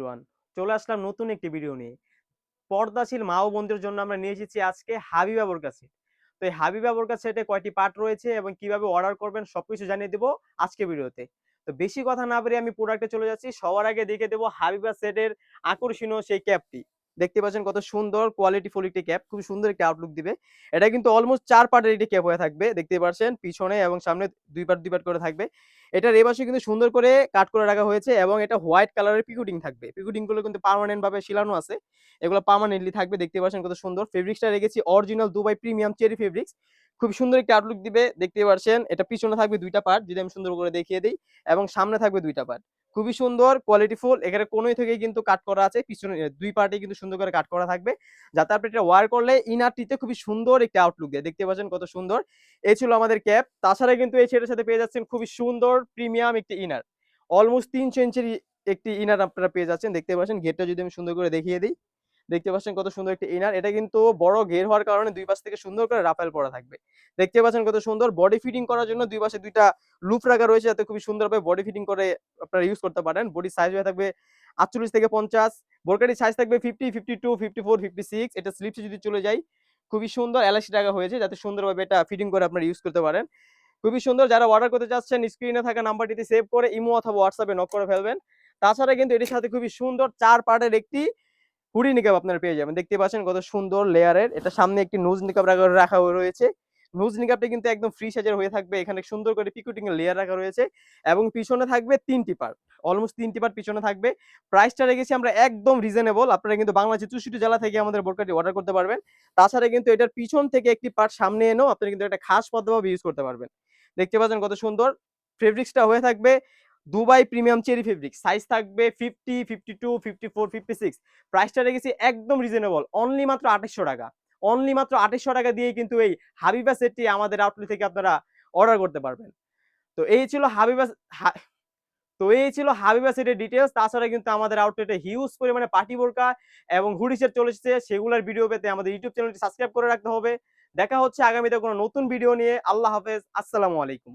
Everyone, চলে আসলাম নতুন একটি ভিডিও নিয়ে। পর্দাশীল মা ও বোনদের জন্য আমরা নিয়ে এসেছি আজকে হাবিবা বোরকা সেট। তো এই হাবিবা বোরকা সেটে কয়টি পার্ট রয়েছে এবং কিভাবে অর্ডার করবেন সবকিছু জানিয়ে দেবো আজকে ভিডিওতে। তো বেশি কথা না বাড়িয়ে আমি প্রোডাক্টে চলে যাচ্ছি। সবার আগে দেখে দেবো হাবিবা সেটের আকর্ষণীয় সেই ক্যাপটি। দেখতে পাচ্ছেন কত সুন্দর কোয়ালিটি ফুল একটি ক্যাপ, খুব সুন্দর একটি আউটলুক দিবে। এটা কিন্তু অলমোস্ট ৪ পার্টের একটি ক্যাপ হয়ে থাকবে। দেখতে পাচ্ছেন পিছনে এবং সামনে ২ পার্ট করে থাকবে। এটার এই পাশে কিন্তু সুন্দর করে কাট করে রাখা হয়েছে এবং এটা হোয়াইট কালারের পিকুটিং থাকবে। পিকুটিং গুলো কিন্তু পার্মানেন্ট ভাবে ঝুলানো আছে। এগুলো পার্মানেন্টলি থাকবে। দেখতে পাচ্ছেন কত সুন্দর। ফেব্রিক্সটা রেখেছি original Dubai premium cherry fabrics. খুব সুন্দর একটা আউটলুক দিবে। দেখতে পাচ্ছেন এটা পিছনে থাকবে ২ টা পার্ট, যদি আমি সুন্দর করে দেখিয়ে দেই, এবং সামনে থাকবে ২ টা পার্ট। খুবই সুন্দর কোয়ালিটি ফুল। এখানে কোণই থেকে কিন্তু কাট করা আছে। পিছনে ২ পার্টে কিন্তু সুন্দর করে কাট করা থাকবে। যাতে আপনি এটা ওয়্যার করলে ইনারটিতে খুবই সুন্দর একটা আউটলুক দেয়। দেখতে পাচ্ছেন কত সুন্দর। এই ছিল আমাদের ক্যাপ। তাছাড়া কিন্তু এই সেটের সাথে পেয়ে যাচ্ছেন খুবই সুন্দর প্রিমিয়াম একটি ইনার। অলমোস্ট ৩০০ ইঞ্চির একটি ইনার আপনারা পেয়ে যাচ্ছেন। দেখতে পাচ্ছেন ঘেরটা যদি আমি সুন্দর করে দেখিয়ে দিই। দেখতে পাচ্ছেন কত সুন্দর একটি ইনার। এটা কিন্তু বড় ঘের হওয়ার কারণে ২ পাশ থেকে সুন্দর করে রাফেল পরা থাকবে। দেখতে পাচ্ছেন কত সুন্দর। বডি ফিটিং করার জন্য ২ পাশে ২ টা লুপ রাখা রয়েছে, যাতে খুবই সুন্দরভাবে বডি ফিটিং করে আপনারা ইউজ করতে পারেন। বডির সাইজ হয়ে থাকবে ৪৮ থেকে ৫০। বোরকাটির সাইজ থাকবে ৫০, ৫২, ৫৪, ৫৬। এটা স্লিপসে যদি চলে যাই, খুবই সুন্দর এলাস্টিক রাখা হয়েছে, যাতে সুন্দরভাবে এটা ফিটিং করে আপনারা ইউজ করতে পারেন। খুবই সুন্দর। যারা অর্ডার করতে চাচ্ছেন স্ক্রিনে থাকা নাম্বারটিতে সেভ করে ইমো অথবা হোয়াটসঅ্যাপে নক করে ফেলবেন। তাছাড়া কিন্তু এটির সাথে খুবই সুন্দর ৪ পার্টের একটি হুডি নিকাব আপনারা পেয়ে যাবেন। দেখতে পাচ্ছেন কত সুন্দর লেয়ারের। এটা সামনে একটি নোজ নিকাব রাখা রয়েছে। নোজ নিকাবটা কিন্তু একদম ফ্রি সাইজের হয়ে থাকবে। এখানে সুন্দর করে পিকুটিং এর লেয়ার রাখা রয়েছে এবং পিছনে থাকবে ৩ টি পার্ট। অলমোস্ট ৩ টি পার্ট পিছনে থাকবে। প্রাইসটা রেখেছি আমরা একদম রিজনেবল। আপনারা কিন্তু বাংলাদেশের ৬৪ জেলা থেকে আমাদের বোরকাটি অর্ডার করতে পারবেন। তাছাড়া কিন্তু এটার পিছন থেকে একটি পার্ট সামনে এনেও আপনারা কিন্তু একটা খাস পদ্ধতিভাবে ইউজ করতে পারবেন। দেখতে পাচ্ছেন কত সুন্দর। ফেব্রিক্সটা হয়ে থাকবে Dubai premium cherry fabrics. Size থাকবে ৫০, ৫২, ৫৪, ৫৬। প্রাইসটা রেখেছি একদম রিজনেবল। অনলি মাত্র ৳২৮০০। অনলি মাত্র ৳২৮০০ দিয়েই কিন্তু এই হাবিবা সেটটি আমাদের আউটলেট থেকে আপনারা অর্ডার করতে পারবেন। তো এই ছিল হাবিবা হা এই ছিল হাবিবা সেটের ডিটেইলস। তাছাড়া কিন্তু আমাদের আউটলেটে হিউজ পরিমাণে পার্টি বোরকা এবং হুডি সেট চলে এসেছে। সেগুলোর ভিডিও পেতে আমাদের ইউটিউব চ্যানেলটি সাবস্ক্রাইব করে রাখতে হবে। দেখা হচ্ছে আগামীতে কোনো নতুন ভিডিও নিয়ে। আল্লাহ হাফেজ। আসসালামু আলাইকুম।